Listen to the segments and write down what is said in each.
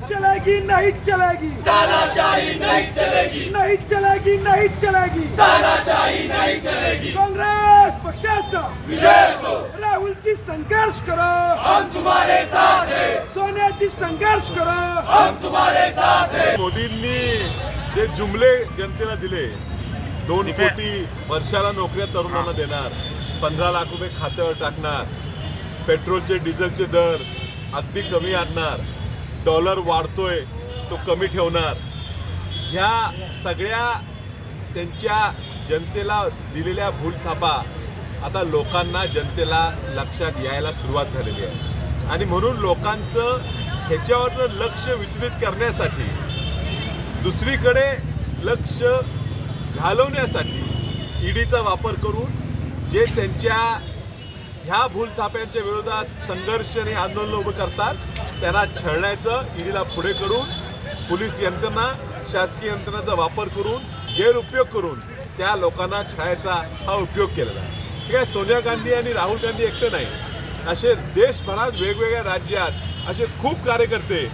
चलेगी नहीं चलेगी, तानाशाही नहीं चलेगी, नहीं चलेगी, नहीं चलेगी, तानाशाही नहीं चलेगी। काँग्रेस पक्षाचा विजय असो, राहुलची संघर्ष करो, हम तुम्हारे साथ हैं, सोनियाची संघर्ष करो, हम तुम्हारे साथ हैं। मोदींनी जे जुमले जनतेला दिले, 2 कोटी वर्षाला नोकऱ्या तरुणांना देणार, 15 लाख रुपये खात्यावर टाकणार, पेट्रोलचे डिझेलचे दर अगदी कमी आणणार, डॉलर वाढतोय तो कमी ठेवणार, ह्या सगळ्या त्यांच्या जनतेला दिलेल्या भूलथापा आता लोकांना जनतेला लक्षात यायला सुरुवात झालेली आहे। आणि म्हणून लोकांचं ह्याच्यावर लक्ष विचलित करण्यासाठी, दुसरीकडे लक्ष घालवण्यासाठी ईडीचा वापर करून जे त्यांच्या ह्या भूलथाप्यांच्या विरोधात संघर्ष आणि आंदोलन उभं करतात त्यांना छळण्याचं ईडीला पुढे करून पोलीस यंत्रणा, शासकीय यंत्रणाचा वापर करून, गैरउपयोग करून त्या लोकांना छळायचा हा उपयोग केलेला आहे। ठीक आहे, सोनिया गांधी आणि राहुल गांधी एकटे नाही, असे देशभरात वेगवेगळ्या राज्यात असे खूप कार्यकर्ते,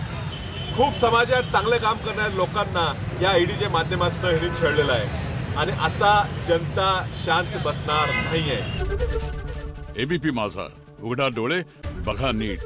खूप समाजात चांगले काम करणाऱ्या लोकांना या ईडीच्या माध्यमातून ह्यांनी छळलेलं आहे। आणि आता जनता शांत बसणार नाहीये। एबीपी माझा, उघडा डोळे बघा नीट।